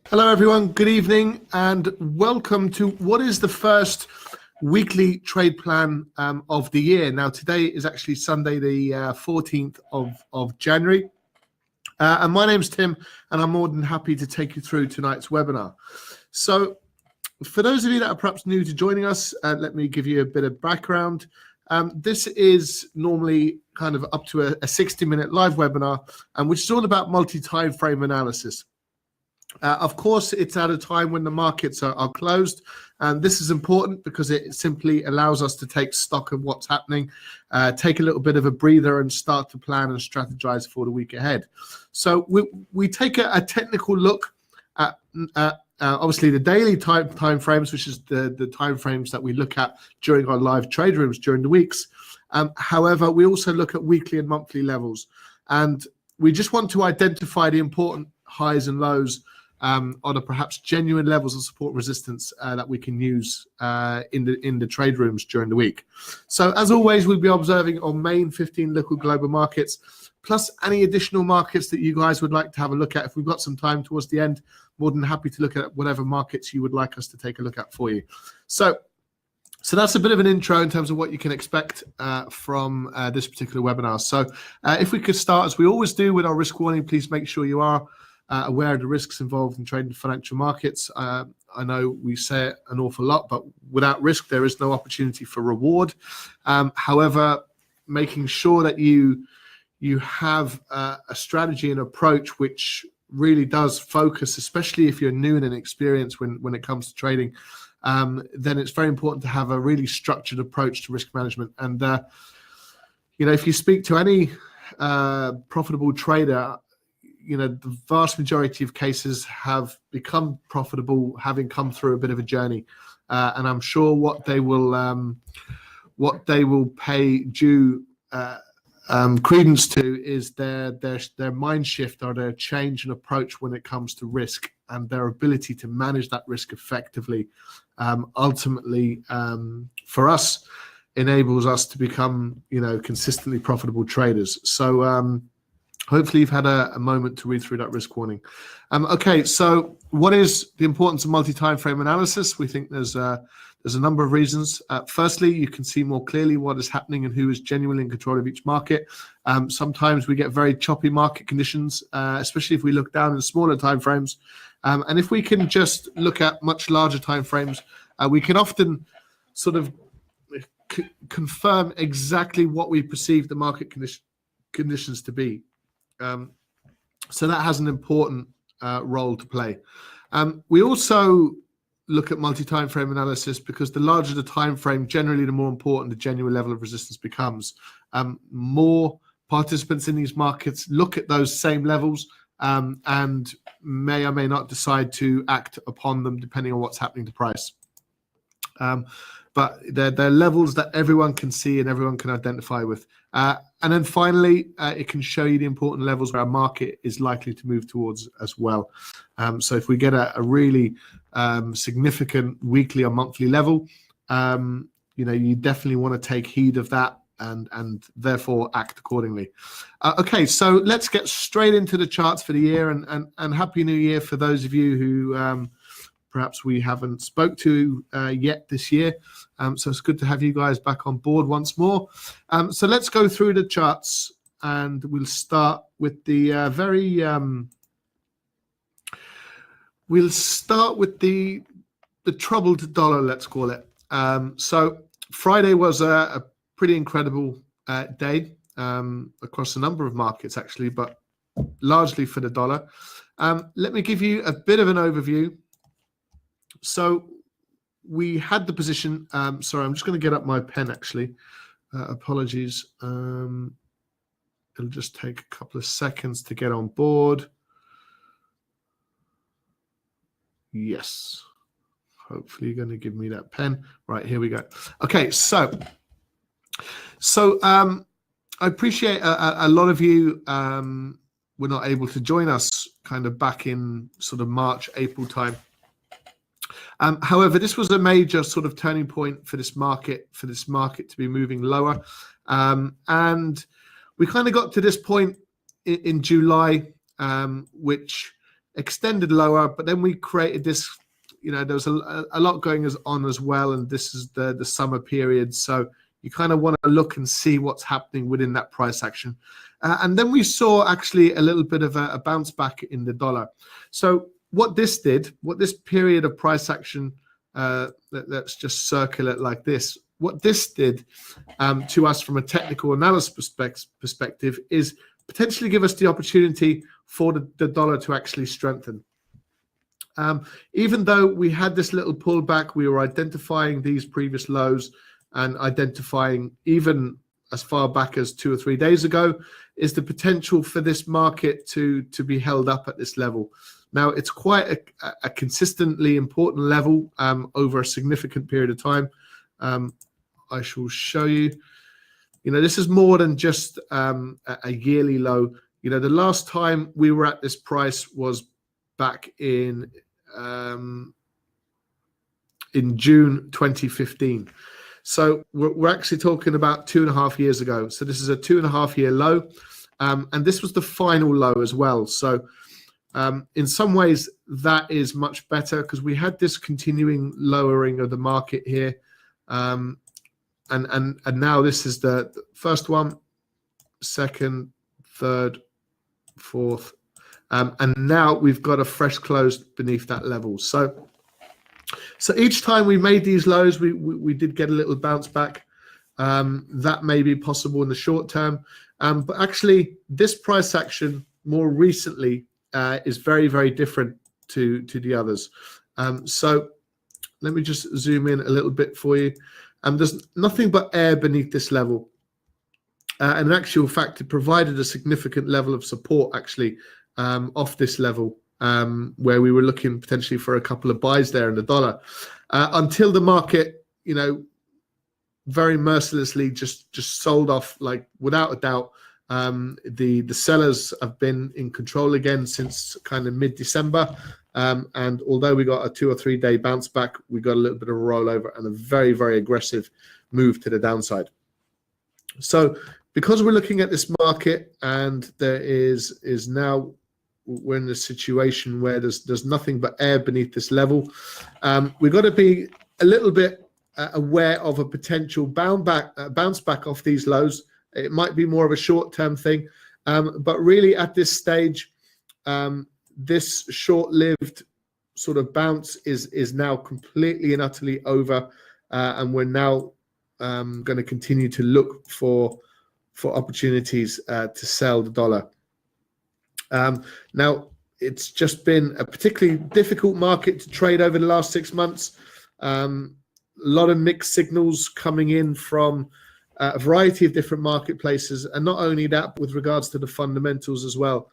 Hello everyone, good evening and welcome to what is the first weekly trade plan of the year. Now today is actually Sunday the 14th of January and my name's Tim and I'm more than happy to take you through tonight's webinar. So for those of you that are perhaps new to joining us, let me give you a bit of background. This is normally kind of up to a 60-minute live webinar, which is all about multi-time frame analysis. Of course, it's at a time when the markets are closed, and this is important because it simply allows us to take stock of what's happening, take a little bit of a breather and start to plan and strategize for the week ahead. So we take a technical look at obviously the daily time frames, which is the time frames that we look at during our live trade rooms during the weeks. However, we also look at weekly and monthly levels, and we just want to identify the important highs and lows on a perhaps genuine levels of support resistance that we can use in the trade rooms during the week. So as always, we'll be observing on main 15 liquid global markets, plus any additional markets that you guys would like to have a look at. If we've got some time towards the end, more than happy to look at whatever markets you would like us to take a look at for you. So that's a bit of an intro in terms of what you can expect from this particular webinar. So if we could start, as we always do, with our risk warning, please make sure you are aware of the risks involved in trading financial markets. I know we say it an awful lot, but without risk, there is no opportunity for reward. However, making sure that you have a strategy and approach which really does focus, especially if you're new and inexperienced when it comes to trading, then it's very important to have a really structured approach to risk management. And if you speak to any profitable trader, the vast majority of cases have become profitable having come through a bit of a journey, and I'm sure what they will pay due credence to is their mind shift or their change in approach when it comes to risk, and their ability to manage that risk effectively. Ultimately, for us, enables us to become consistently profitable traders. So hopefully you've had a moment to read through that risk warning. Okay, so what is the importance of multi-time frame analysis? We think there's a number of reasons. Firstly, you can see more clearly what is happening and who is genuinely in control of each market. Sometimes we get very choppy market conditions, especially if we look down in smaller time frames. And if we can just look at much larger time frames, we can often sort of confirm exactly what we perceive the market conditions to be. So that has an important role to play. We also look at multi-time frame analysis because the larger the time frame, generally the more important the genuine level of resistance becomes. More participants in these markets look at those same levels and may or may not decide to act upon them depending on what's happening to price. But they're levels that everyone can see and everyone can identify with. And then finally, it can show you the important levels where our market is likely to move towards as well. So if we get a really significant weekly or monthly level, you definitely want to take heed of that and therefore act accordingly. Okay, so let's get straight into the charts for the year, and Happy New Year for those of you who perhaps we haven't spoke to yet this year. So it's good to have you guys back on board once more. So let's go through the charts, and we'll start with the the troubled dollar, let's call it. So Friday was a pretty incredible day across a number of markets actually, but largely for the dollar. Let me give you a bit of an overview. So we had the position, sorry, I'm just going to get up my pen actually. Apologies. It'll just take a couple of seconds to get on board. Yes. Hopefully you're going to give me that pen. Right, here we go. Okay, so I appreciate a lot of you were not able to join us kind of back in sort of March, April time. However, this was a major sort of turning point for this market to be moving lower. And we kind of got to this point in July, which extended lower, but then we created this, there was a lot going on as well, and this is the summer period, so you kind of want to look and see what's happening within that price action. And then we saw actually a little bit of a bounce back in the dollar. So what this period of price action, let's just circle it like this. What this did to us from a technical analysis perspective is potentially give us the opportunity for the dollar to actually strengthen. Even though we had this little pullback, we were identifying these previous lows and identifying even as far back as 2 or 3 days ago, is the potential for this market to be held up at this level. Now, it's quite a consistently important level over a significant period of time. I shall show you. This is more than just a yearly low. The last time we were at this price was back in June 2015. So we're actually talking about 2.5 years ago. So this is a 2.5 year low, and this was the final low as well. So in some ways that is much better because we had this continuing lowering of the market here, and now this is the first one, second, third, fourth, and now we've got a fresh close beneath that level. So each time we made these lows, we did get a little bounce back. That may be possible in the short term, but actually this price action more recently is very, very different to the others. So let me just zoom in a little bit for you. There's nothing but air beneath this level. And in actual fact, it provided a significant level of support actually off this level, where we were looking potentially for a couple of buys there in the dollar, until the market, very mercilessly just sold off, like without a doubt. The sellers have been in control again since kind of mid-December, and although we got a 2 or 3 day bounce back, we got a little bit of a rollover and a very, very aggressive move to the downside. So because we're looking at this market and there is now we're in a situation where there's nothing but air beneath this level, we've got to be a little bit aware of a potential bounce back off these lows. It might be more of a short-term thing, but really at this stage, this short-lived sort of bounce is now completely and utterly over, and we're now going to continue to look for opportunities to sell the dollar. Now, it's just been a particularly difficult market to trade over the last 6 months. A lot of mixed signals coming in from a variety of different marketplaces, and not only that, but with regards to the fundamentals as well.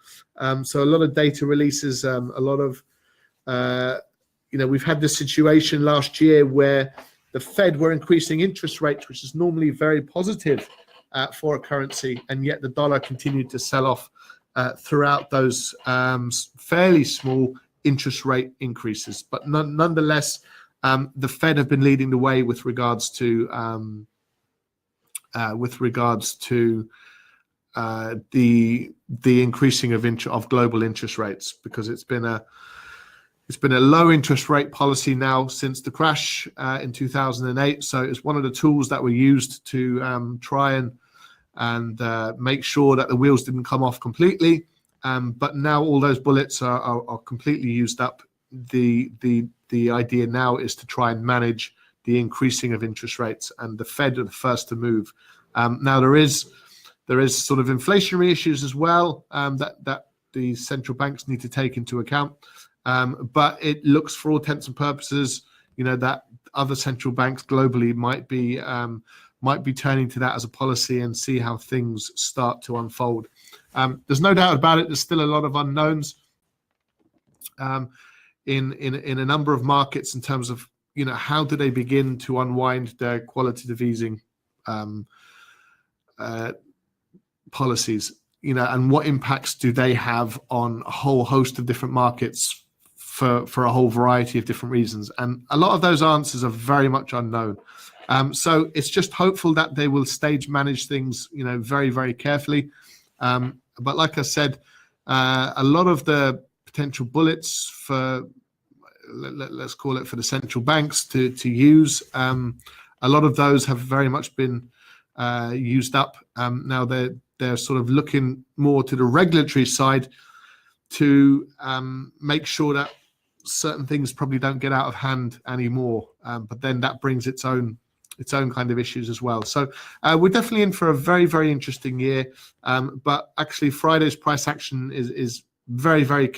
So a lot of data releases, a lot of, we've had this situation last year where the Fed were increasing interest rates, which is normally very positive for a currency, and yet the dollar continued to sell off throughout those fairly small interest rate increases. But nonetheless, the Fed have been leading the way with regards to the increasing of global interest rates, because it's been a low interest rate policy now since the crash in 2008. So it's one of the tools that were used to try and make sure that the wheels didn't come off completely. But now all those bullets are completely used up. The idea now is to try and manage the increasing of interest rates, and the Fed are the first to move. Now there is sort of inflationary issues as well that the central banks need to take into account. But it looks, for all intents and purposes, that other central banks globally might be turning to that as a policy and see how things start to unfold. There's no doubt about it. There's still a lot of unknowns in a number of markets in terms of how do they begin to unwind their quantitative easing policies, and what impacts do they have on a whole host of different markets for a whole variety of different reasons. And a lot of those answers are very much unknown. So it's just hopeful that they will stage manage things, very, very carefully. But like I said, a lot of the potential bullets for, let's call it, for the central banks to use. A lot of those have very much been used up. Now they're sort of looking more to the regulatory side to make sure that certain things probably don't get out of hand anymore. But then that brings its own kind of issues as well. So we're definitely in for a very, very interesting year. But actually, Friday's price action is very, very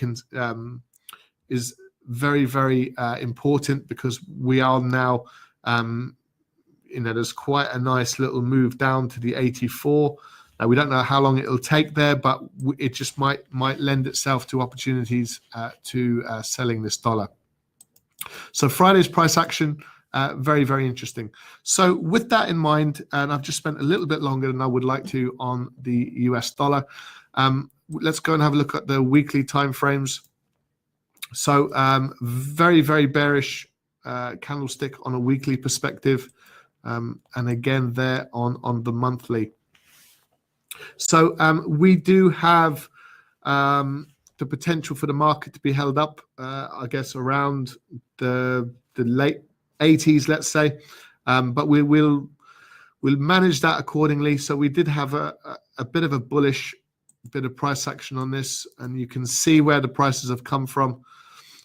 important, because we are now, there's quite a nice little move down to the 84. We don't know how long it'll take there, but it just might lend itself to opportunities to selling this dollar. So Friday's price action, very, very interesting. So with that in mind, and I've just spent a little bit longer than I would like to on the US dollar, let's go and have a look at the weekly time frames. So very, very bearish candlestick on a weekly perspective, and again there on the monthly. So we do have the potential for the market to be held up, I guess, around the late 80s, let's say, but we'll manage that accordingly. So we did have a bit of a bullish bit of price action on this, and you can see where the prices have come from.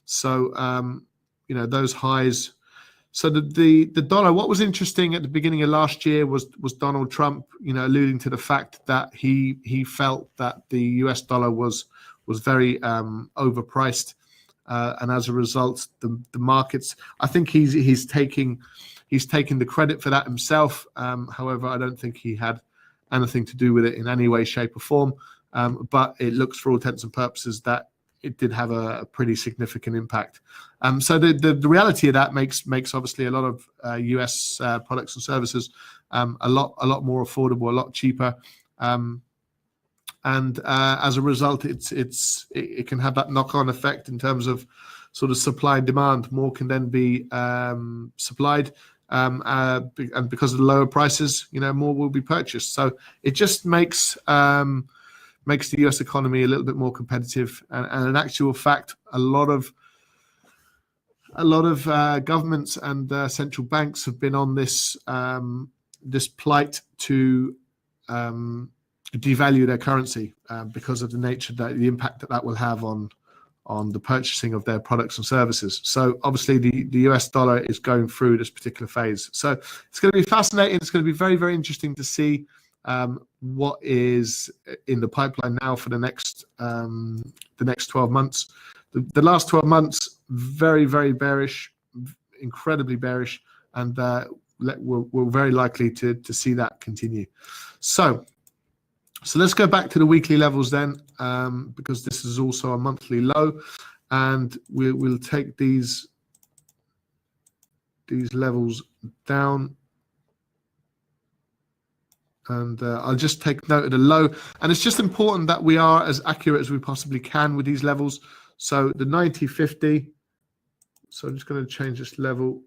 So those highs. So the dollar, what was interesting at the beginning of last year was Donald Trump, alluding to the fact that he felt that the US dollar was very overpriced, and as a result, the markets, I think he's taking the credit for that himself. However, I don't think he had anything to do with it in any way, shape, or form. But it looks, for all intents and purposes, that it did have a pretty significant impact. So the reality of that makes obviously a lot of US products and services a lot more affordable, a lot cheaper, and as a result, it can have that knock-on effect in terms of sort of supply and demand. More can then be supplied, and because of the lower prices, more will be purchased. So it just makes the US economy a little bit more competitive, and in actual fact, a lot of governments and central banks have been on this plight to devalue their currency because of the nature, the impact that will have on the purchasing of their products and services. So obviously the US dollar is going through this particular phase. So it's going to be fascinating. It's going to be very, very interesting to see what is in the pipeline now for the next 12 months. The last 12 months, very, very bearish, incredibly bearish, and we're very likely to see that continue. So let's go back to the weekly levels then, because this is also a monthly low, and we'll take these levels down. And I'll just take note of the low. And it's just important that we are as accurate as we possibly can with these levels. So the 90.50. So I'm just going to change this level.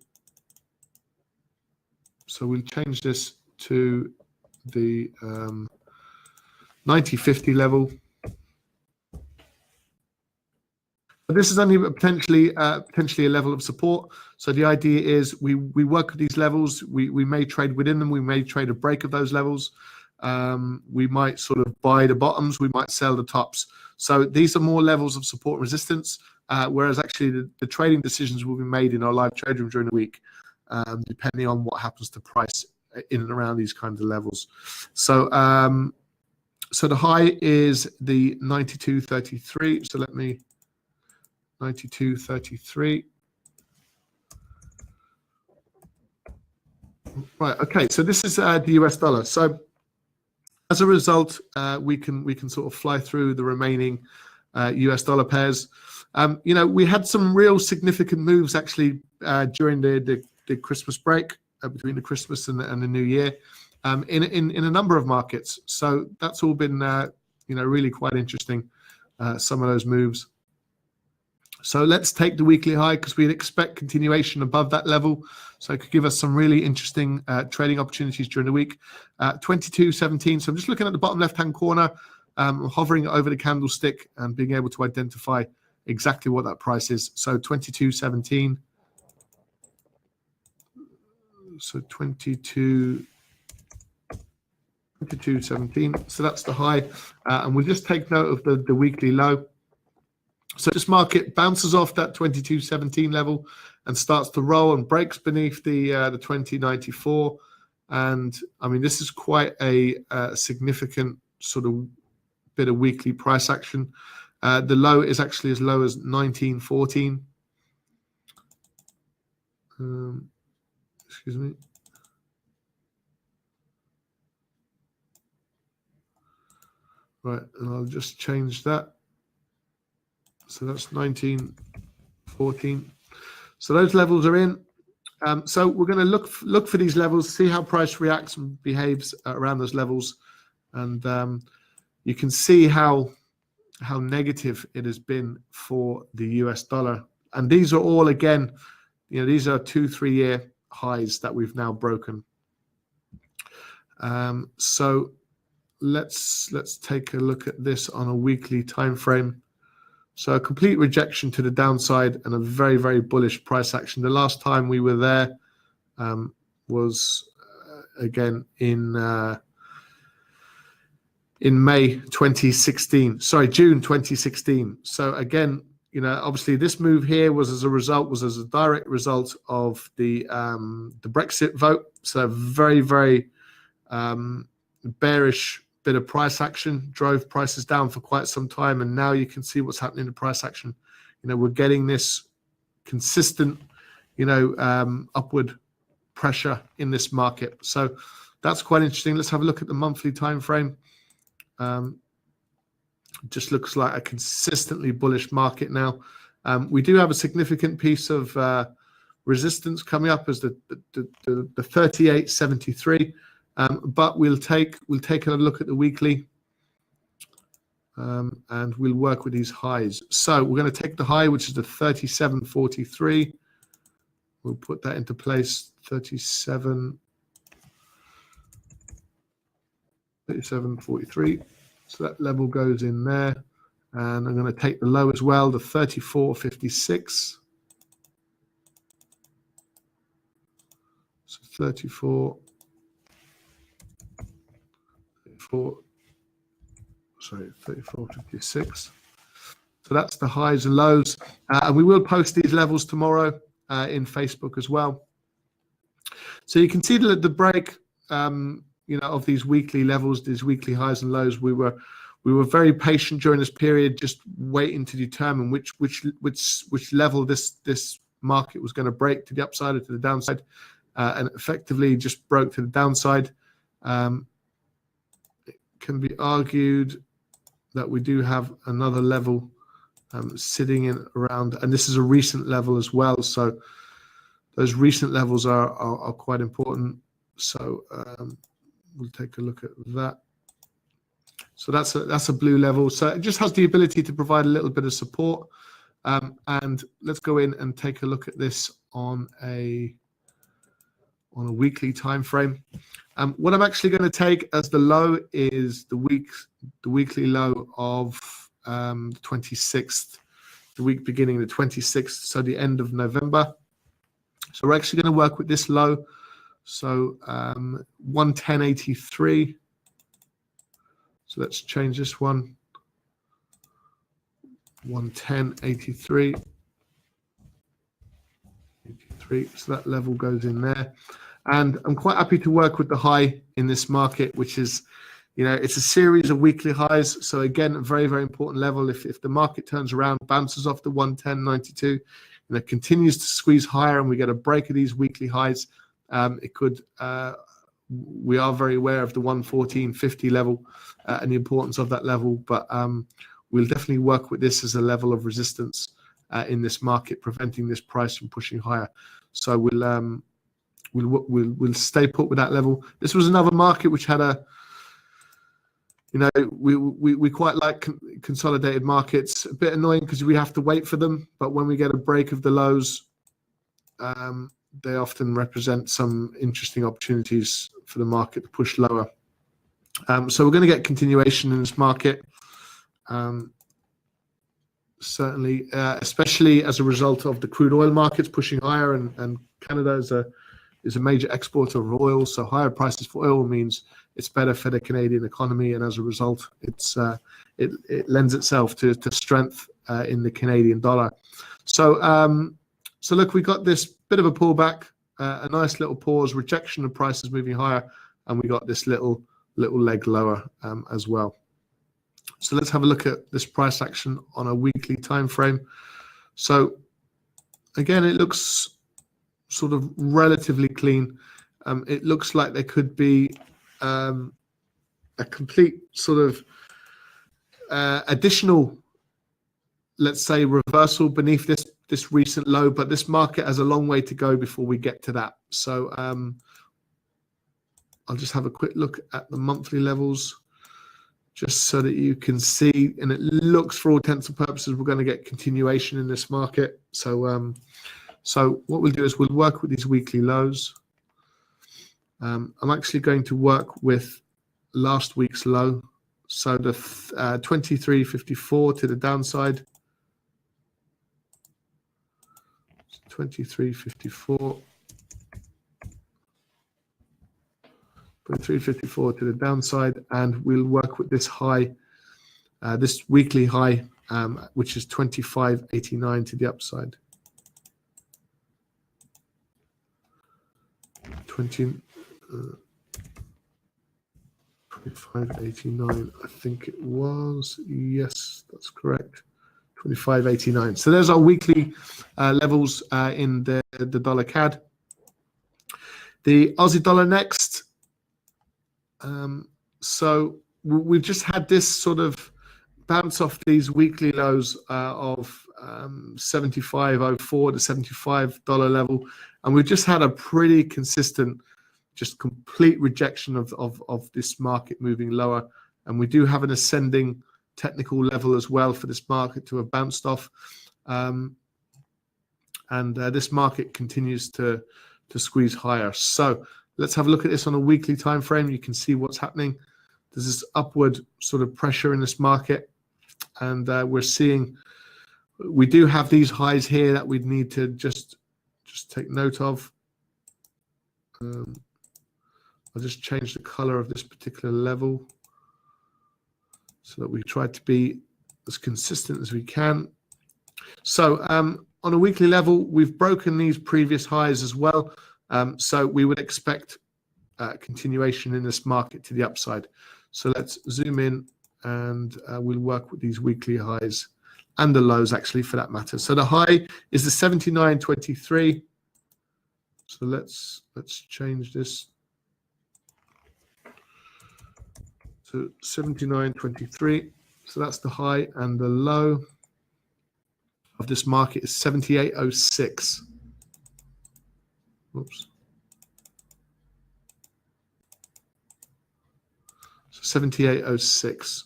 So we'll change this to the 90.50 level. This is only potentially a level of support. So the idea is we work with these levels. We may trade within them. We may trade a break of those levels. We might sort of buy the bottoms. We might sell the tops. So these are more levels of support and resistance, whereas actually the trading decisions will be made in our live trade room during the week, depending on what happens to price in and around these kinds of levels. So so the high is the 92.33. So let me 92.33. Right. Okay. So this is the US dollar. So as a result, we can sort of fly through the remaining US dollar pairs. We had some real significant moves actually during the Christmas break, between the Christmas and the New Year, in a number of markets. So that's all been really quite interesting. Some of those moves. So let's take the weekly high, because we'd expect continuation above that level. So it could give us some really interesting trading opportunities during the week. 22.17. So I'm just looking at the bottom left-hand corner, hovering over the candlestick and being able to identify exactly what that price is. So 22.17. So 22.17. So that's the high, and we'll just take note of the weekly low. So this market bounces off that 22.17 level and starts to roll and breaks beneath the 20.94. And I mean, this is quite a significant sort of bit of weekly price action. The low is actually as low as 19.14. Excuse me. Right, and I'll just change that. So that's 19.14. So those levels are in. So we're going to look for these levels, see how price reacts and behaves around those levels, and you can see how negative it has been for the US dollar. And these are all, again, these are 2-3 year highs that we've now broken. So let's take a look at this on a weekly time frame. So a complete rejection to the downside and a very, very bullish price action. The last time we were there was again in May 2016. Sorry, June 2016. So again, obviously this move here was as a direct result of the Brexit vote. So very, very bearish bit of price action, drove prices down for quite some time, and now you can see what's happening in the price action. We're getting this consistent, upward pressure in this market. So that's quite interesting. Let's have a look at the monthly time frame. Just looks like a consistently bullish market now. We do have a significant piece of resistance coming up as the 38.73. But we'll take a look at the weekly, and we'll work with these highs. So we're going to take the high, which is the 37.43. We'll put that into place. 37.43. So that level goes in there, and I'm going to take the low as well, the 34.56. So 34.56. So that's the highs and lows, and we will post these levels tomorrow in Facebook as well. So you can see that the break, of these weekly levels, these weekly highs and lows, we were very patient during this period, just waiting to determine which level this market was going to break, to the upside or to the downside, and effectively just broke to the downside. It can be argued that we do have another level sitting in around, and this is a recent level as well. So those recent levels are quite important. So we'll take a look at that. So that's a blue level. So it just has the ability to provide a little bit of support. And let's go in and take a look at this on a weekly time frame. What I'm actually going to take as the low is the weekly low of the 26th, the week beginning the 26th, so the end of November. So we're actually going to work with this low. So 110.83. So let's change this one. 110.83. So that level goes in there. And I'm quite happy to work with the high in this market, which is, it's a series of weekly highs. So again, a very, very important level. If the market turns around, bounces off the 110.92, continues to squeeze higher, and we get a break of these weekly highs, it could, we are very aware of the 114.50 level and the importance of that level, but we'll definitely work with this as a level of resistance in this market, preventing this price from pushing higher. So we'll stay put with that level. This was another market which had a, we quite like consolidated markets. A bit annoying because we have to wait for them, but when we get a break of the lows, they often represent some interesting opportunities for the market to push lower. So we're going to get continuation in this market. certainly, especially as a result of the crude oil markets pushing higher, and Canada is a major exporter of oil, so higher prices for oil means it's better for the Canadian economy, and as a result, it lends itself to strength in the Canadian dollar. So look, we got this bit of a pullback, a nice little pause, rejection of prices moving higher, and we got this little leg lower as well. So let's have a look at this price action on a weekly time frame. So again, it looks sort of relatively clean. It looks like there could be a complete sort of additional, let's say, reversal beneath this recent low, but this market has a long way to go before we get to that. So I'll just have a quick look at the monthly levels, just so that you can see, and it looks, for all intents and purposes, we're going to get continuation in this market. So so what we'll do is we'll work with these weekly lows. I'm actually going to work with last week's low, so the 23.54 to the downside. 23.54. 23.54 to the downside, and we'll work with this high, this weekly high, which is 25.89 to the upside. 25.89, I think it was. Yes, that's correct. 25.89. So there's our weekly levels in the dollar CAD. The Aussie dollar next. So we've just had this sort of bounce off these weekly lows of 75.04 to $75 level, and we've just had a pretty consistent, just complete rejection of this market moving lower. And we do have an ascending technical level as well for this market to have bounced off, and this market continues to squeeze higher. So let's have a look at this on a weekly time frame. You can see what's happening. There's this upward sort of pressure in this market, and we're seeing, we do have these highs here that we'd need to just take note of. I'll just change the color of this particular level so that we try to be as consistent as we can. So on a weekly level, we've broken these previous highs as well. So we would expect continuation in this market to the upside. So let's zoom in, and we'll work with these weekly highs and the lows, actually, for that matter. So the high is the 79.23. So let's change this to 79.23. So that's the high, and the low of this market is 78.06. Oops. So 78.06.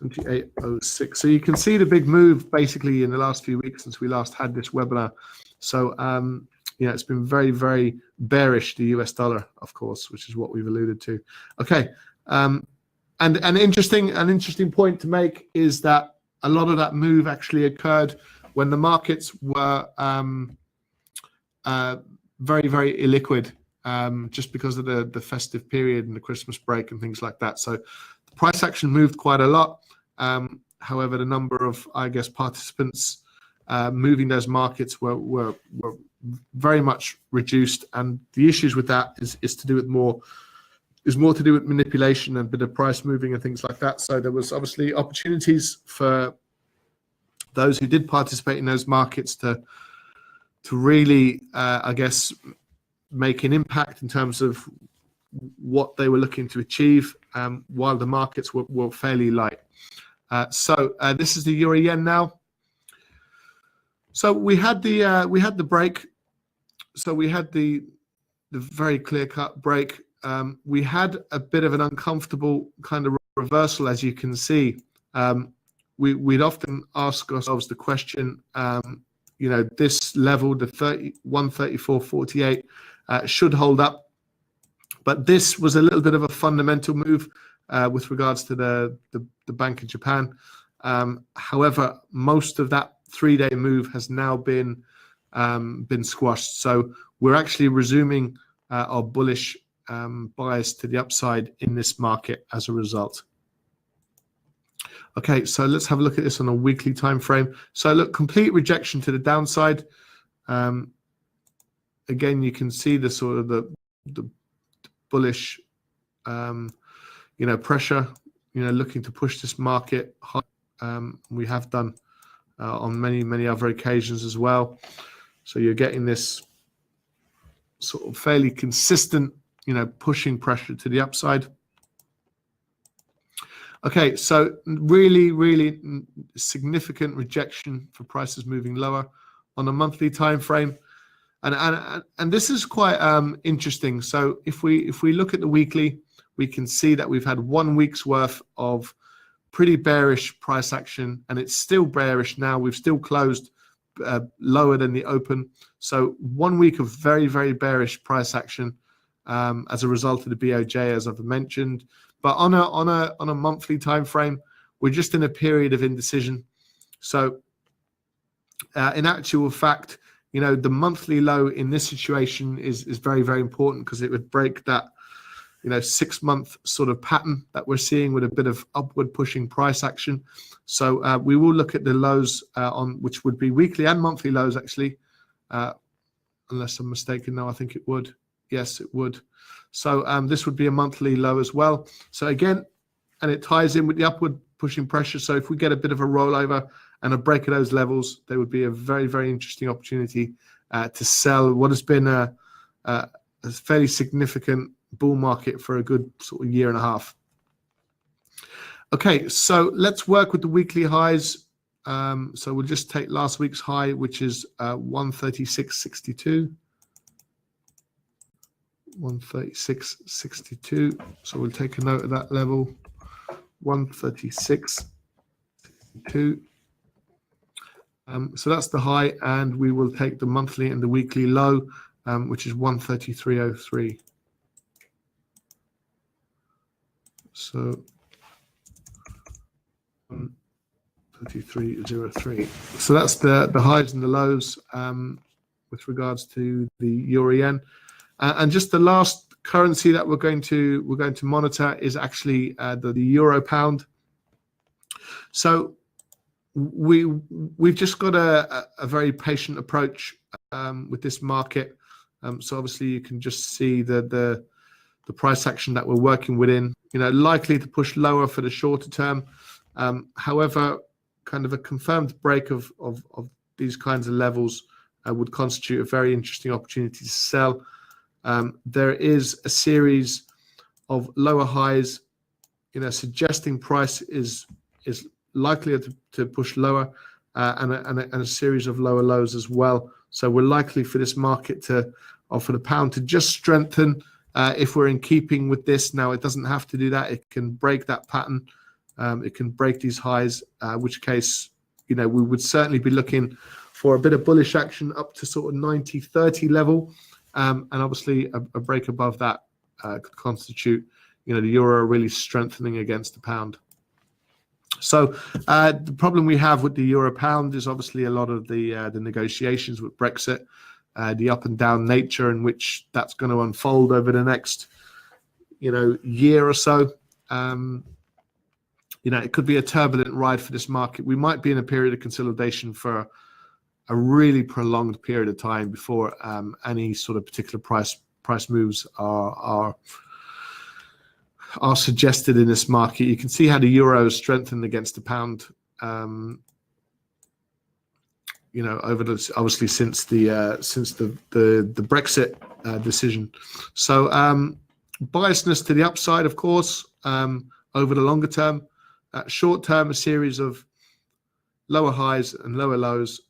78.06. So you can see the big move basically in the last few weeks since we last had this webinar. So yeah, it's been very, very bearish, the US dollar, of course, which is what we've alluded to. Okay, and an interesting point to make is that a lot of that move actually occurred when the markets were very, very illiquid, just because of the festive period and the Christmas break and things like that. So the price action moved quite a lot. However, the number of, I guess, participants moving those markets were very much reduced, and the issues with that is to do with more to do with manipulation and a bit of price moving and things like that. So there was obviously opportunities for those who did participate in those markets to really, I guess, make an impact in terms of what they were looking to achieve, while the markets were fairly light. So this is the euro yen now. So we had the break. So we had the very clear-cut break. We had a bit of an uncomfortable kind of reversal, as you can see. We'd often ask ourselves the question, you know, this level, the 134.48, should hold up. But this was a little bit of a fundamental move. with regards to the Bank of Japan. However, most of that 3-day move has now been squashed. So we're actually resuming our bullish bias to the upside in this market as a result. Okay, so let's have a look at this on a weekly time frame. So look, complete rejection to the downside. Again, you can see the sort of the bullish pressure, looking to push this market high. We have done on many other occasions as well. So you're getting this sort of fairly consistent, pushing pressure to the upside. Okay, so really significant rejection for prices moving lower on a monthly time frame, and this is quite interesting. So if we look at the weekly, we can see that we've had 1 week's worth of pretty bearish price action, and it's still bearish now. We've still closed lower than the open. So 1 week of very bearish price action as a result of the BOJ, as I've mentioned. But on a monthly time frame, we're just in a period of indecision. So in actual fact, the monthly low in this situation is very important, because it would break that 6-month sort of pattern that we're seeing with a bit of upward pushing price action. So we will look at the lows which would be weekly and monthly lows actually, unless I'm mistaken. No, I think it would. Yes, it would. So this would be a monthly low as well. So again, and it ties in with the upward pushing pressure. So if we get a bit of a rollover and a break of those levels, there would be a very interesting opportunity to sell what has been a fairly significant bull market for a good sort of year and a half. Okay, so let's work with the weekly highs. So we'll just take last week's high, which is 136.62. 136.62. So we'll take a note of that level. 136.62. So that's the high, and we will take the monthly and the weekly low, which is 133.03. So 133.03. So that's the highs and the lows with regards to the euro yen. And just the last currency that we're going to monitor is actually the euro pound. So we've just got a very patient approach with this market. So obviously you can just see the price action that we're working within. Likely to push lower for the shorter term. However, kind of a confirmed break of these kinds of levels would constitute a very interesting opportunity to sell. There is a series of lower highs, suggesting price is likely to push lower, and a series of lower lows as well. So we're likely for this market for the pound to just strengthen if we're in keeping with this. Now, it doesn't have to do that. It can break that pattern. It can break these highs, which case, we would certainly be looking for a bit of bullish action up to sort of 90.30 level. And obviously a break above that could constitute, the euro really strengthening against the pound. So the problem we have with the euro pound is obviously a lot of the negotiations with Brexit, the up and down nature in which that's going to unfold over the next, year or so. It could be a turbulent ride for this market. We might be in a period of consolidation for a really prolonged period of time before any sort of particular price moves are suggested in this market. You can see how the euro has strengthened against the pound, over obviously since the Brexit decision. So biasness to the upside, of course, over the longer term. Short term, a series of lower highs and lower lows.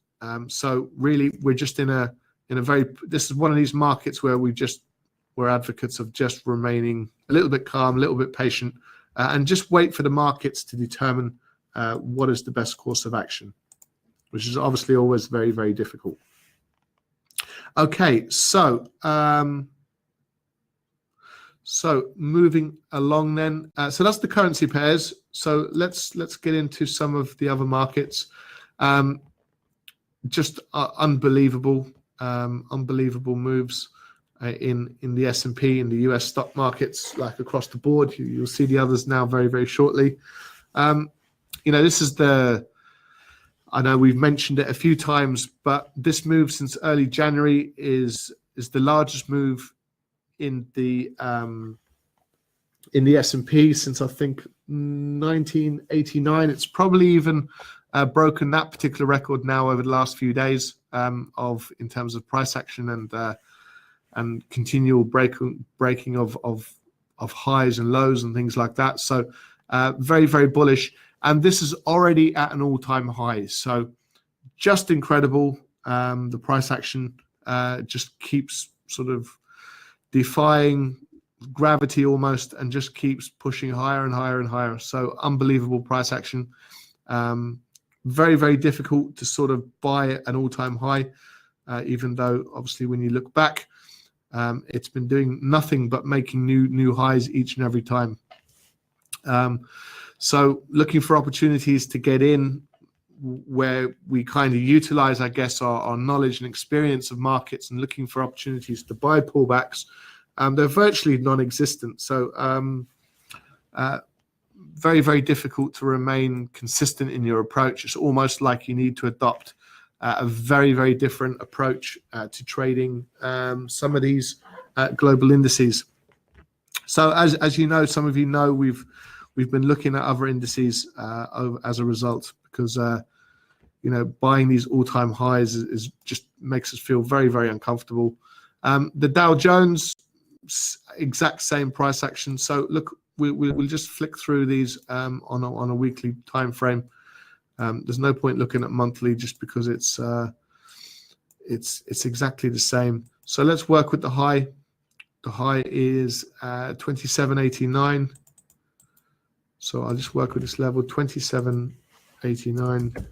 So really, we're just in a this is one of these markets where we're advocates of just remaining a little bit calm, a little bit patient, and just wait for the markets to determine what is the best course of action, which is obviously always very difficult. Okay, so So moving along then, so that's the currency pairs. So let's get into some of the other markets. Just unbelievable moves in the S&P, in the US stock markets, like across the board. You'll see the others now very, very shortly. This is I know we've mentioned it a few times, but this move since early January is the largest move in the S&P since I think 1989. It's probably even broken that particular record now over the last few days in terms of price action and continual breaking of highs and lows and things like that. So very, very bullish. And this is already at an all-time high. So just incredible. The price action just keeps sort of defying gravity almost and just keeps pushing higher and higher and higher. So unbelievable price action. Very, very difficult to sort of buy an all-time high, even though obviously when you look back, it's been doing nothing but making new highs each and every time. So looking for opportunities to get in where we kind of utilize, I guess, our knowledge and experience of markets and looking for opportunities to buy pullbacks. They're virtually non-existent. So very, very difficult to remain consistent in your approach. It's almost like you need to adopt a very, very different approach to trading some of these global indices. So as you know, some of you know, we've been looking at other indices as a result, because buying these all-time highs is just makes us feel very, very uncomfortable. The Dow Jones, exact same price action. So look, we'll just flick through these on a weekly time frame. There's no point looking at monthly just because it's exactly the same. So let's work with the high. The high is 27.89. So I'll just work with this level, 27.89.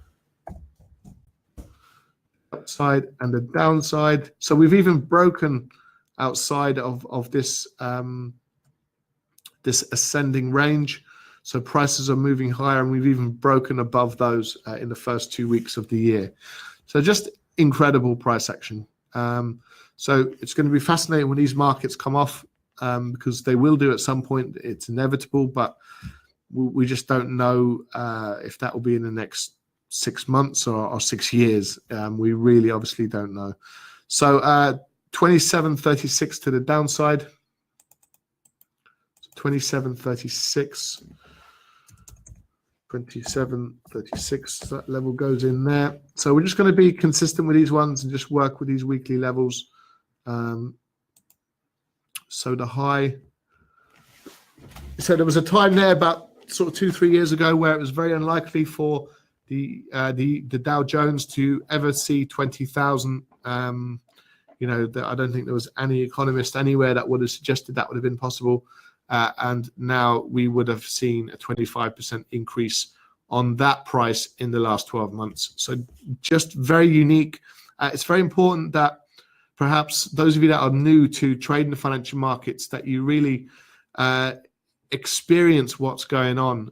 Upside and the downside. So we've even broken outside of this this ascending range. So prices are moving higher, and we've even broken above those in the first 2 weeks of the year. So just incredible price action. So it's going to be fascinating when these markets come off, because they will do at some point. It's inevitable, but we just don't know if that will be in the next 6 months or 6 years. We really obviously don't know. So 27.36 to the downside. 27.36. 27.36, that level goes in there. So we're just going to be consistent with these ones and just work with these weekly levels. So the high. So there was a time there about sort of 2-3 years ago where it was very unlikely for the Dow Jones to ever see 20,000. I don't think there was any economist anywhere that would have suggested that would have been possible. And now we would have seen a 25% increase on that price in the last 12 months. So just very unique. It's very important that perhaps those of you that are new to trading the financial markets, that you really experience what's going on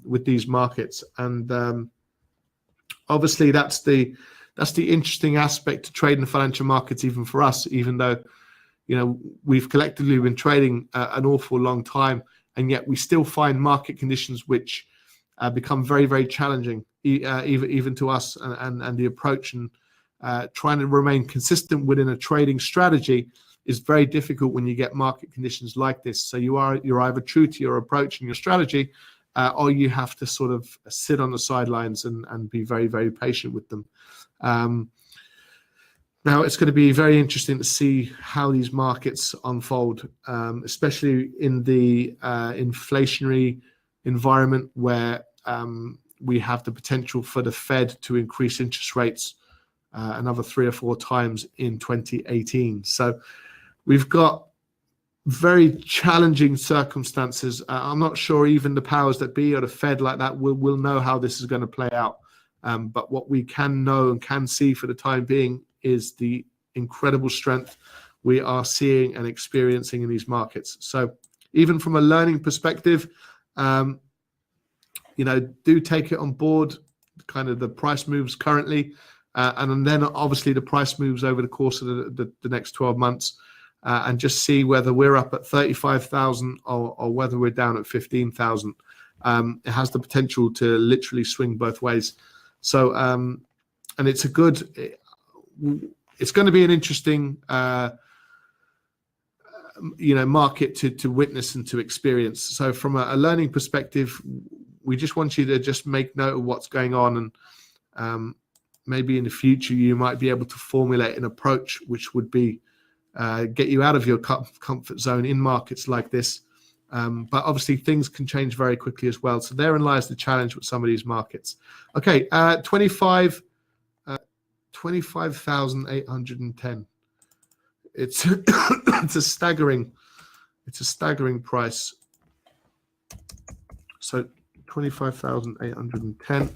with these markets. And obviously that's the interesting aspect to trading the financial markets, even for us, even though we've collectively been trading an awful long time, and yet we still find market conditions which become very, very challenging, even to us, and the approach and trying to remain consistent within a trading strategy is very difficult when you get market conditions like this. So you're either true to your approach and your strategy, or you have to sort of sit on the sidelines and be very, very patient with them. Now, it's going to be very interesting to see how these markets unfold, especially in the inflationary environment where we have the potential for the Fed to increase interest rates another 3 or 4 times in 2018. So we've got very challenging circumstances. I'm not sure even the powers that be or the Fed like that will know how this is going to play out. But what we can know and can see for the time being is the incredible strength we are seeing and experiencing in these markets. So even from a learning perspective, do take it on board, kind of the price moves currently, and then obviously the price moves over the course of the next 12 months, and just see whether we're up at 35,000 or whether we're down at 15,000. It has the potential to literally swing both ways. So, and it's going to be an interesting, market to witness and to experience. So from a learning perspective, we just want you to just make note of what's going on, and maybe in the future you might be able to formulate an approach which would be get you out of your comfort zone in markets like this. But obviously things can change very quickly as well. So therein lies the challenge with some of these markets. Okay, 25,810. It's it's a staggering price. So 25,810.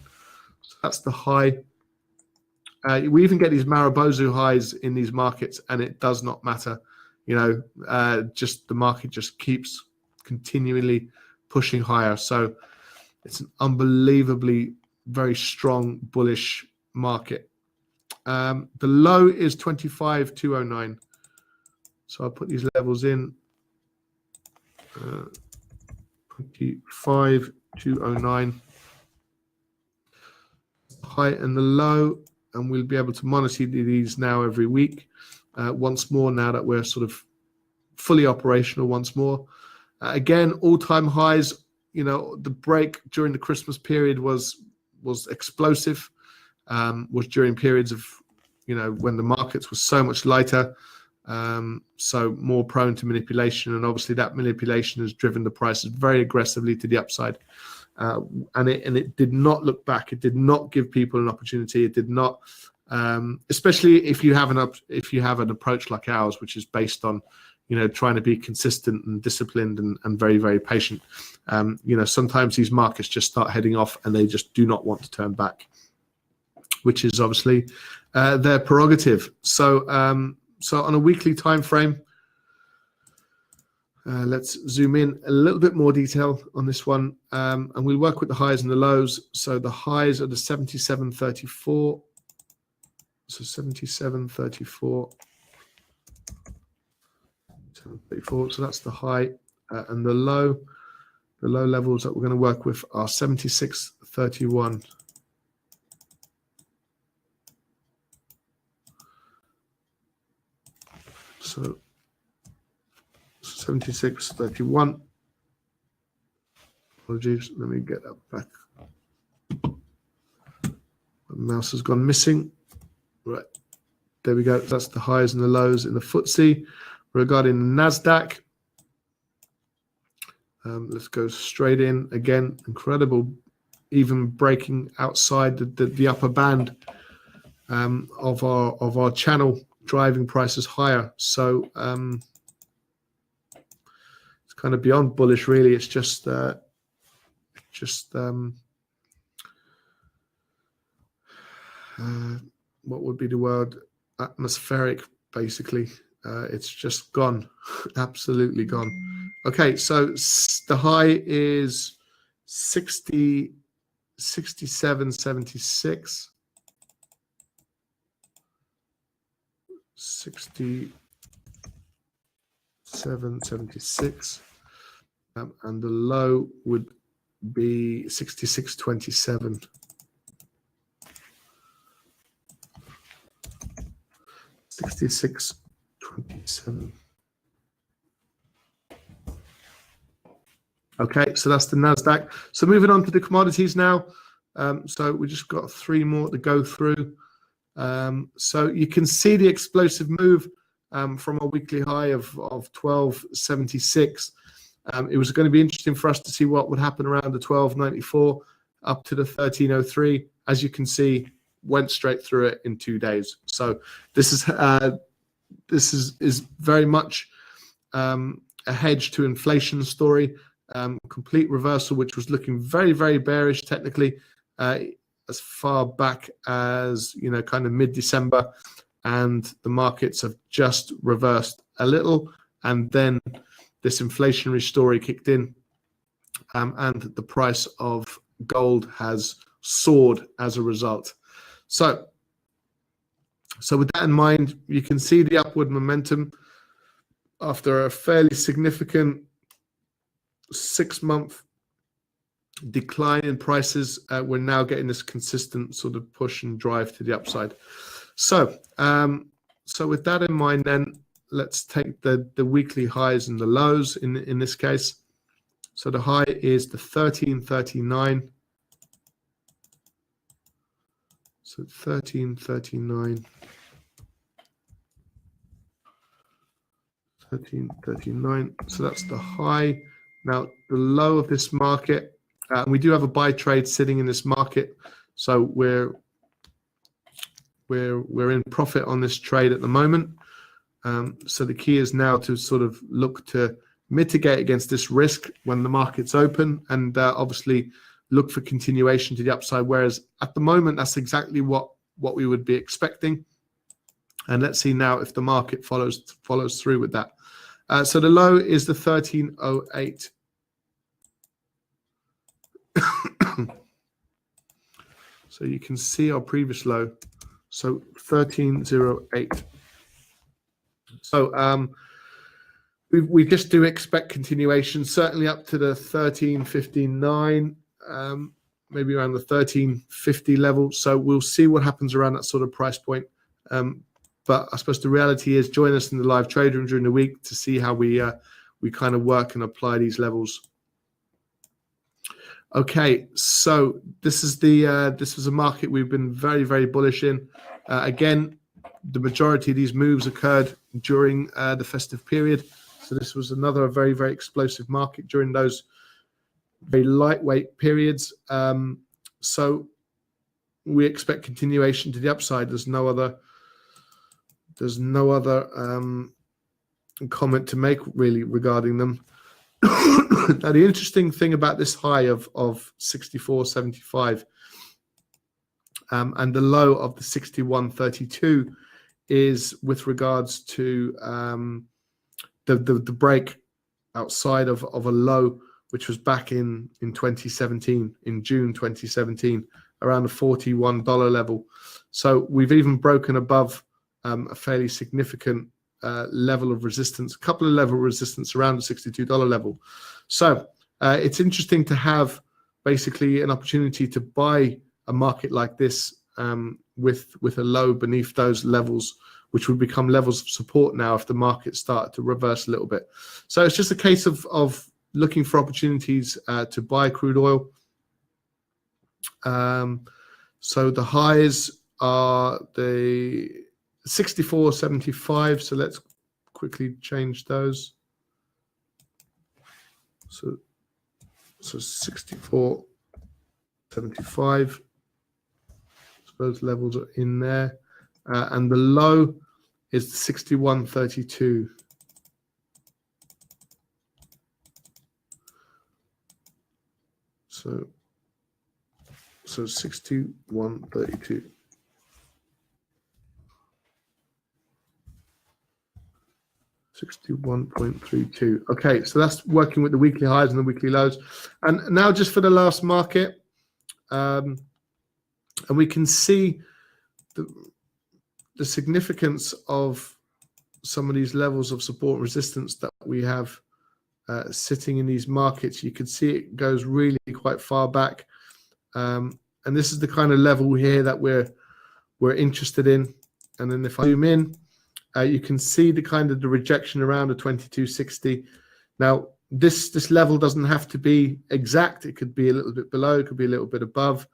So that's the high. We even get these Maribozu highs in these markets, and it does not matter. Just the market just keeps continually pushing higher. So it's an unbelievably very strong bullish market. The low is 25,209. So I'll put these levels in. 25,209. High and the low, and we'll be able to monitor these now every week once more, now that we're sort of fully operational once more. Again, all-time highs. The break during the Christmas period was explosive, was during periods of when the markets were so much lighter, so more prone to manipulation, and obviously that manipulation has driven the prices very aggressively to the upside, and it did not look back. It did not give people an opportunity. It did not, especially if you have an approach like ours, which is based on trying to be consistent and disciplined and very, very patient. Sometimes these markets just start heading off and they just do not want to turn back, which is obviously their prerogative. So on a weekly time frame, let's zoom in a little bit more detail on this one, and we'll work with the highs and the lows. So the highs are the 77.34. So 77.34. 7.34. So that's the high, and the low levels that we're going to work with are 76.31. So 76.31. Apologies, let me get that back. My mouse has gone missing. Right, there we go. That's the highs and the lows in the FTSE. Regarding the NASDAQ, let's go straight in again. Incredible, even breaking outside the upper band of our channel, driving prices higher. So it's kind of beyond bullish, really. It's just what would be the word? Atmospheric, basically. It's just gone, absolutely gone. Okay, so the high is 67.76. 67.76, and the low would be 66.27. 66.27. Okay, so that's the NASDAQ. So moving on to the commodities now. So we just got three more to go through. So you can see the explosive move from a weekly high of 12.76. It was going to be interesting for us to see what would happen around the 12.94 up to the 13.03. As you can see, went straight through it in 2 days. So this is very much a hedge to inflation story. Complete reversal, which was looking very, very bearish technically as far back as kind of mid-December, and the markets have just reversed a little, and then this inflationary story kicked in, and the price of gold has soared as a result. So with that in mind, you can see the upward momentum after a fairly significant 6-month decline in prices. We're now getting this consistent sort of push and drive to the upside. So with that in mind, then let's take the weekly highs and the lows in this case. So the high is the 1339. So 1339. 1339. So that's the high. Now the low of this market, we do have a buy trade sitting in this market, so we're in profit on this trade at the moment. So the key is now to sort of look to mitigate against this risk when the market's open, and obviously look for continuation to the upside. Whereas at the moment, that's exactly what we would be expecting. And let's see now if the market follows through with that. So the low is the 1308. So you can see our previous low. So 1308. So we just do expect continuation, certainly up to the 1359, maybe around the 1350 level. So we'll see what happens around that sort of price point. But I suppose the reality is, join us in the live trade room during the week to see how we kind of work and apply these levels. Okay, so this is this was a market we've been very, very bullish in. Again, the majority of these moves occurred during the festive period. So this was another very, very explosive market during those very lightweight periods. So we expect continuation to the upside. There's no other comment to make really regarding them. Now the interesting thing about this high of 64.75 and the low of the 61.32 is with regards to the break outside of a low which was back in 2017, in June 2017, around the $41 level. So we've even broken above a fairly significant level of resistance, a couple of level of resistance around the $62 level. So it's interesting to have basically an opportunity to buy a market like this with a low beneath those levels, which would become levels of support now if the market started to reverse a little bit. So it's just a case of looking for opportunities to buy crude oil. So the highs are the 64.75. So let's quickly change those. So 64.75. So those levels are in there. And the low is 61.32. So 61.32. 61.32. Okay, so that's working with the weekly highs and the weekly lows. And now just for the last market, and we can see the significance of some of these levels of support and resistance that we have sitting in these markets. You can see it goes really quite far back, and this is the kind of level here that we're interested in. And then if I zoom in, you can see the kind of the rejection around the 2260. Now this level doesn't have to be exact. It could be a little bit below, it could be a little bit above.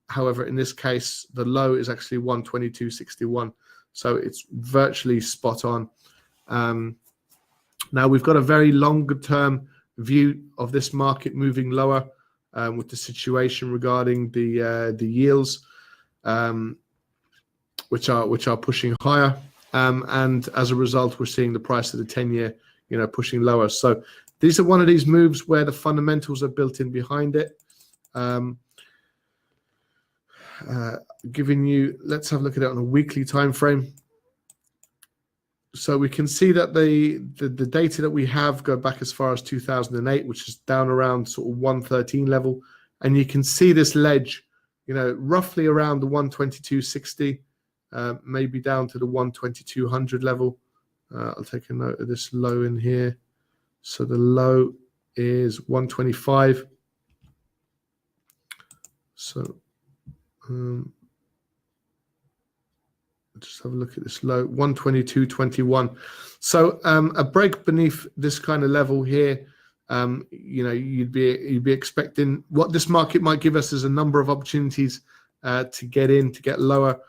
However, in this case, the low is actually 122.61, so it's virtually spot on. Now we've got a very longer term view of this market moving lower with the situation regarding the yields, which are pushing higher. And as a result, we're seeing the price of the 10-year, pushing lower. So these are one of these moves where the fundamentals are built in behind it. giving you, let's have a look at it on a weekly time frame. So we can see that the data that we have go back as far as 2008, which is down around sort of 113 level. And you can see this ledge, you know, roughly around the 122.60, maybe down to the 122.100 level. I'll take a note of this low in here. So the low is 125. So just have a look at this low, 122.21. So a break beneath this kind of level here, you know, you'd be expecting what this market might give us is a number of opportunities to get in, to get lower.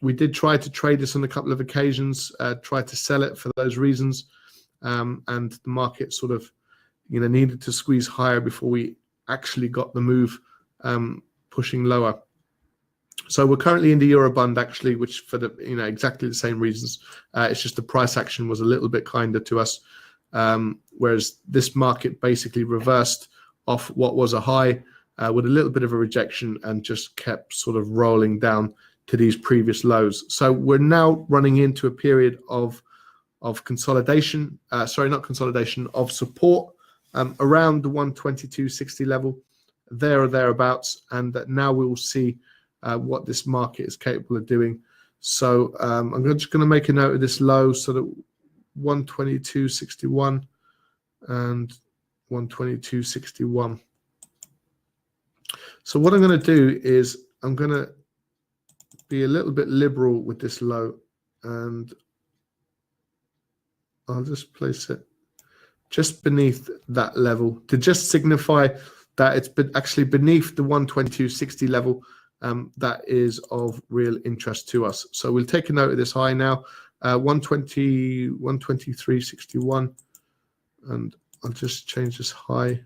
We did try to trade this on a couple of occasions, tried to sell it for those reasons, and the market sort of, you know, needed to squeeze higher before we actually got the move pushing lower. So we're currently in the Eurobond actually, which for the, you know, exactly the same reasons. It's just the price action was a little bit kinder to us, whereas this market basically reversed off what was a high with a little bit of a rejection and just kept sort of rolling down to these previous lows. So we're now running into a period of consolidation. Sorry, not consolidation, of support around the 122.60 level, there or thereabouts, and that now we will see what this market is capable of doing. So I'm just going to make a note of this low, so that 122.61 and 122.61. So what I'm going to do is I'm going to be a little bit liberal with this low, and I'll just place it just beneath that level to just signify that it's actually beneath the 122.60 level. That is of real interest to us. So we'll take a note of this high now, 123.61, and I'll just change this high,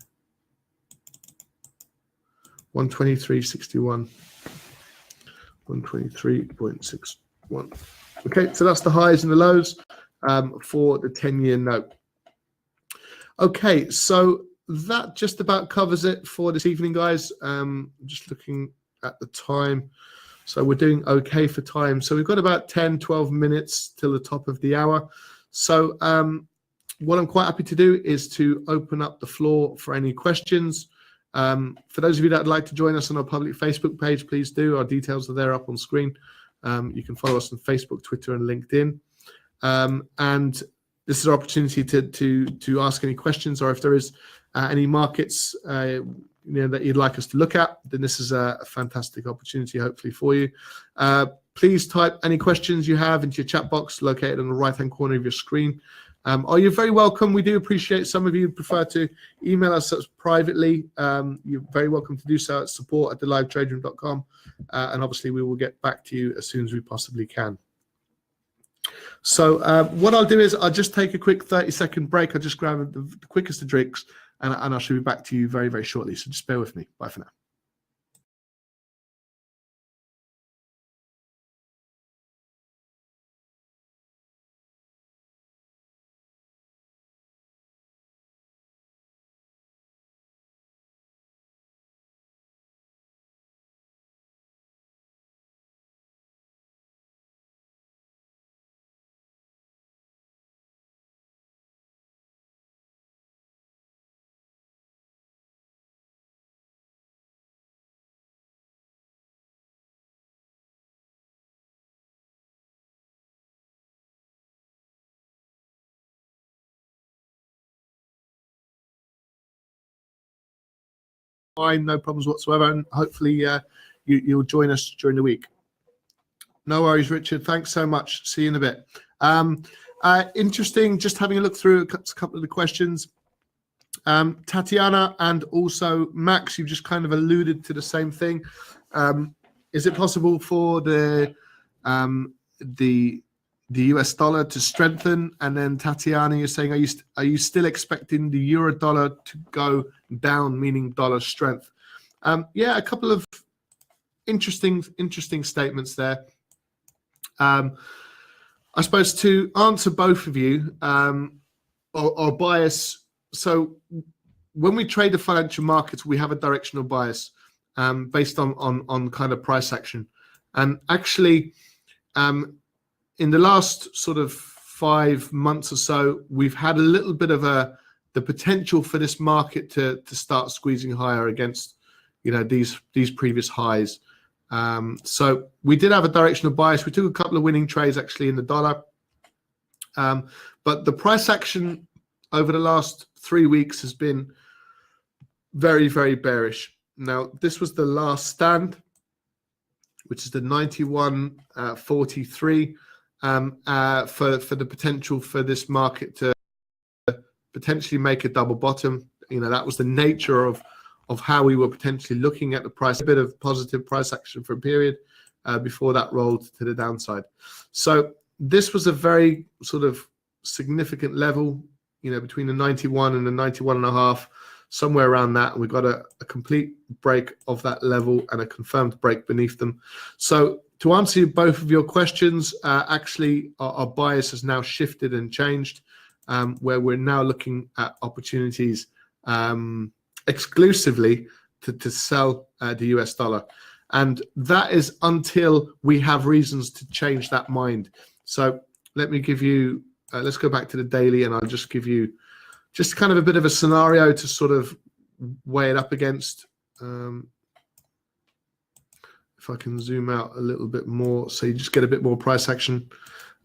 123.61, 123.61. Okay, so that's the highs and the lows for the 10-year note. Okay, so that just about covers it for this evening, guys. Just looking at the time, so we're doing okay for time. So we've got about 10-12 minutes till the top of the hour. So what I'm quite happy to do is to open up the floor for any questions. For those of you that would like to join us on our public Facebook page, please do. Our details are there up on screen. You can follow us on Facebook, Twitter, and LinkedIn. And this is our opportunity to ask any questions, or if there is any markets you know, that you'd like us to look at, then this is a fantastic opportunity, hopefully, for you. Please type any questions you have into your chat box located on the right-hand corner of your screen. You're very welcome. We do appreciate some of you prefer to email us privately. You're very welcome to do so at support@TheLiveTradeRoom.com. And obviously, we will get back to you as soon as we possibly can. So what I'll do is I'll just take a quick 30-second break. I'll just grab the quickest of drinks, and I shall be back to you very, very shortly. So just bear with me. Bye for now. Fine, no problems whatsoever, and hopefully you'll join us during the week. No worries, Richard. Thanks so much. See you in a bit. Interesting, just having a look through a couple of the questions. Tatiana and also Max, you've just kind of alluded to the same thing. Is it possible for the US dollar to strengthen? And then Tatiana, you're saying, are you still expecting the euro dollar to go down, meaning dollar strength? Yeah, a couple of interesting statements there. I suppose to answer both of you, or bias. So when we trade the financial markets, we have a directional bias. based on kind of price action. And actually, in the last sort of 5 months or so, we've had a little bit of the potential for this market to start squeezing higher against, these previous highs. So we did have a directional bias. We took a couple of winning trades actually in the dollar, but the price action over the last 3 weeks has been very, very bearish. Now, this was the last stand, which is the 91.43, for the potential for this market to potentially make a double bottom. That was the nature of how we were potentially looking at the price. A bit of positive price action for a period before that rolled to the downside. So this was a very sort of significant level, between the 91 and the 91.5, somewhere around that. And we got a complete break of that level and a confirmed break beneath them. So to answer both of your questions, actually our bias has now shifted and changed, where we're now looking at opportunities exclusively to sell the US dollar. And that is until we have reasons to change that mind. So let me give you, let's go back to the daily, and I'll just give you just kind of a bit of a scenario to sort of weigh it up against. If I can zoom out a little bit more, so you just get a bit more price action.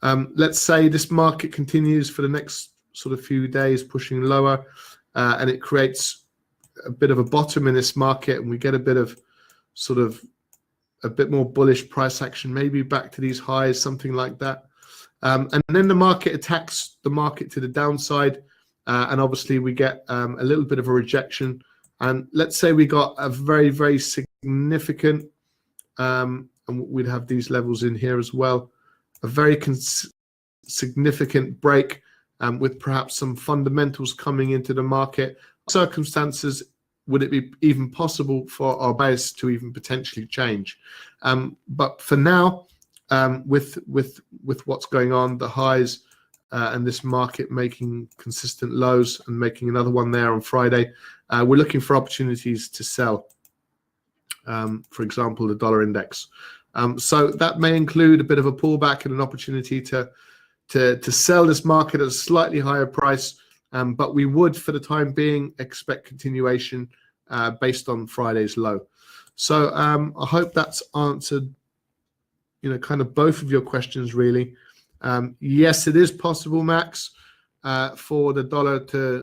Let's say this market continues for the next sort of few days, pushing lower, and it creates a bit of a bottom in this market, and we get a bit of sort of a bit more bullish price action, maybe back to these highs, something like that. And then the market attacks the market to the downside, and obviously we get a little bit of a rejection. And let's say we got a very, very significant, and we'd have these levels in here as well, a very significant break, with perhaps some fundamentals coming into the market. Circumstances, would it be even possible for our base to even potentially change? But for now, with what's going on, the highs and this market making consistent lows and making another one there on Friday, we're looking for opportunities to sell. For example, the dollar index. So that may include a bit of a pullback and an opportunity to sell this market at a slightly higher price. But we would, for the time being, expect continuation based on Friday's low. So I hope that's answered, kind of both of your questions, really. Yes, it is possible, Max, for the dollar to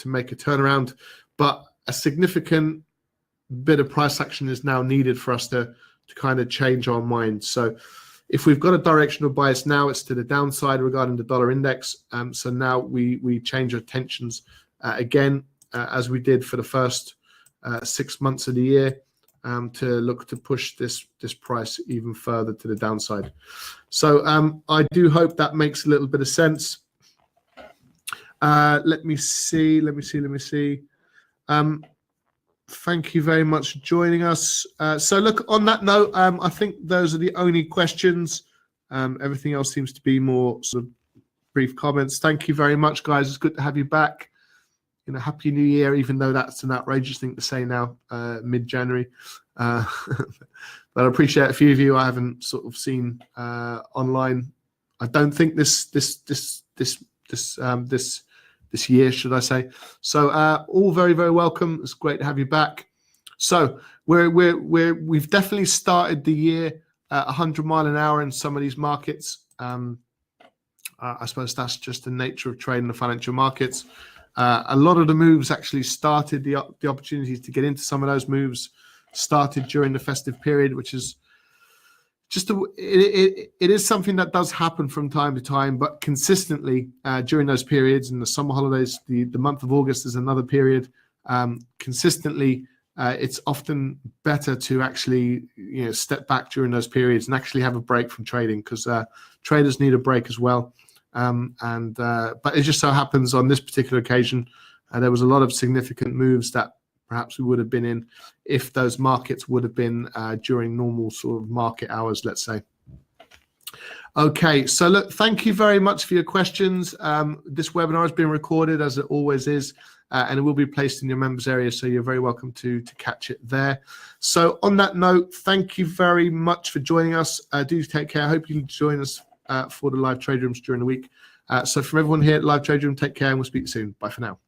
make a turnaround, but a significant bit of price action is now needed for us to kind of change our mind. So if we've got a directional bias now, it's to the downside regarding the dollar index. So now we change our attentions again, as we did for the first 6 months of the year, to look to push this price even further to the downside. So I do hope that makes a little bit of sense. Let me see. Thank you very much for joining us. So look, on that note, I think those are the only questions. Everything else seems to be more sort of brief comments. Thank you very much, guys. It's good to have you back. Happy New Year, even though that's an outrageous thing to say now, mid-January. But I appreciate a few of you I haven't sort of seen online. I don't think this year, should I say. So all very, very welcome. It's great to have you back. So we've definitely started the year at 100 miles an hour in some of these markets. I suppose that's just the nature of trading the financial markets. A lot of the moves actually started, the opportunities to get into some of those moves started during the festive period, which is just it is something that does happen from time to time, but consistently during those periods. And the summer holidays, the month of August is another period. Consistently, it's often better to actually step back during those periods and actually have a break from trading, because traders need a break as well. But it just so happens on this particular occasion, there was a lot of significant moves that perhaps we would have been in if those markets would have been during normal sort of market hours, let's say. Okay, so look, thank you very much for your questions. This webinar has been recorded, as it always is, and it will be placed in your members area, so you're very welcome to catch it there. So on that note, thank you very much for joining us. Do take care. I hope you can join us for the live trade rooms during the week. So from everyone here at Live Trade Room, take care, and we'll speak soon. Bye for now.